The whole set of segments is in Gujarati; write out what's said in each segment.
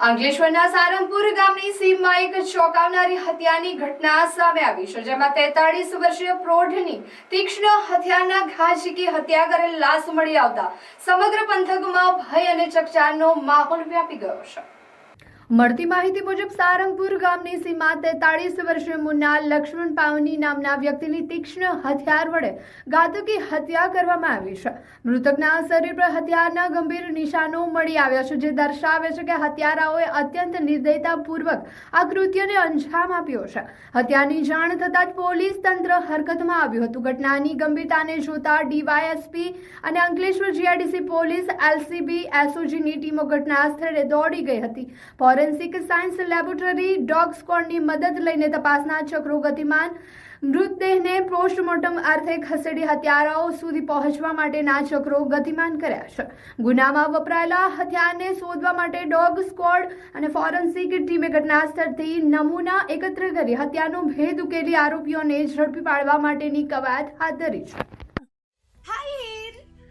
અંકલેશ્વરના સારંગપુર ગામની સીમમાં એક ચોંકાવનારી હત્યાની ઘટના સામે આવી છે, જેમાં 43 વર્ષીય પ્રૌઢની તીક્ષ્ણ હથિયારના ઘા ઝીકી હત્યા કરેલ લાશ મળી આવતા સમગ્ર પંથકમાં ભય અને ચકચારનો માહોલ વ્યાપી ગયો છે. મળતી માહિતી મુજબ સારંગપુર ગામની સીમા 43 વર્ષીય મુન્ના લક્ષ્મણ પાવની નામના વ્યક્તિની તીક્ષ્ણ હથિયાર વડે ઘાતકી હત્યા કરવામાં આવી છે. મૃતકના શરીર પર હથિયારના ગંભીર નિશાનો મળી આવ્યા છે, જે દર્શાવે છે કે હત્યારાઓએ અત્યંત નિર્દયતાપૂર્વક આ કૃત્યને અંજામ આપ્યો છે. હત્યાની જાણ થતાં જ પોલીસ તંત્ર હરકતમાં આવ્યું હતું. ઘટનાની ગંભીરતાને જોતા ડીવાયએસપી અને અંકલેશ્વર જીઆઈડીસી પોલીસ, એલસીબી, એસઓજીની ટીમો ઘટના સ્થળે દોડી ગઈ હતી. ફોરેન્સિક સાયન્સ લેબોરેટરી ડોગ સ્ક્વોડની મદદ લઈને તપાસના ચક્રો ગતિમાન, મૃતદેહને પોસ્ટમોર્ટમ અર્થે ખસેડી હત્યારાઓ સુધી પહોંચવા માટેના ચક્રો ગતિમાન કર્યા છે. ગુનામાં વપરાયેલા હથિયારને શોધવા માટે ડોગ સ્ક્વોડ અને ફોરેન્સિક ટીમે ઘટના સ્થળથી નમૂના એકત્ર કરી હત્યાનો ભેદ ઉકેલી આરોપીઓને ઝડપી પાડવા માટેની કવાયત હાથ ધરી છે.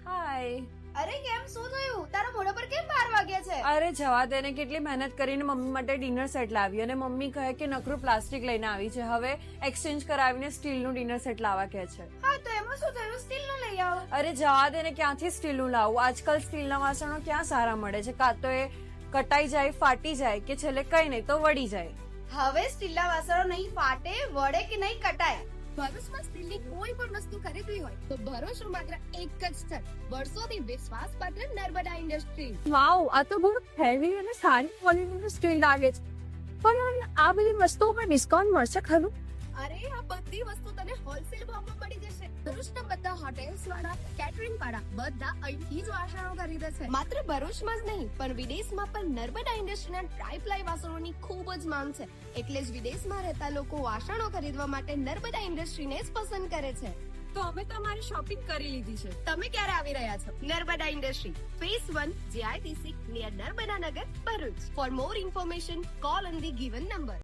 હાય. અરે કેમ શું થયું? તારા મોઢા પર કેમ 12 વાગ્યા છે? અરે જવા દે ને, કેટલી મહેનત કરીને મમ્મી માટે ડિનર સેટ લાવી અને મમ્મી કહે કે નકરું પ્લાસ્ટિક લઈને આવી છે, હવે એક્સચેન્જ કરાવીને સ્ટીલનું ડિનર સેટ લાવવા કહે છે. હા તો એમાં શું થયું? સ્ટીલનું લઈ આવો. અરે જવા દે ને, ક્યાંથી સ્ટીલનું લાવું? આજકાલ સ્ટીલના વાસણો ક્યાં સારા મળે છે? કાં તો એ કટાઈ જાય, ફાટી જાય, કે છેલ્લે કઈ નહીં તો વળી જાય. હવે સ્ટીલના વાસણો નહીં ફાટે, વળે કે નહીં કટાય. ભરૂચમાં સ્ટીલની કોઈ પણ વસ્તુ ખરીદવી હોય તો ભરોસો માત્ર એક જ સ્થળ, વર્ષોથી વિશ્વાસપાત્ર નર્મદા ઇન્ડસ્ટ્રી. વાવ, આ તો બહુ હેવી અને સારી ક્વોલિટીનું સ્ટીલ લાગે છે. પણ આ બધી વસ્તુઓ પર ડિસ્કાઉન્ટ મળશે ખરું? અરે આ બધી વસ્તુ તને હોલસેલ ભાવમાં મળી જશે. ભરૂચના બધા હોટેલ્સ વાળા, કેટરિંગ વાળા બધા અહીંથી જ વાસણો ખરીદે છે. માત્ર ભરૂચમાં જ નહીં પણ વિદેશમાં પણ નર્મદા ઇન્ડસ્ટ્રીના ટ્રાય-પ્લાય વાસણોની ખૂબ જ માંગ છે. એટલે જ વિદેશમાં રહેતા લોકો વાસણો ખરીદવા માટે નર્મદા ઇન્ડસ્ટ્રીને જ પસંદ કરે છે. તો અમે તમારી શોપિંગ કરી લીધી છે. તમે ક્યારે આવી રહ્યા છો? Narmada industry, phase 1, GIDC near Narmada Nagar, Bharuch. For more information call on the given number.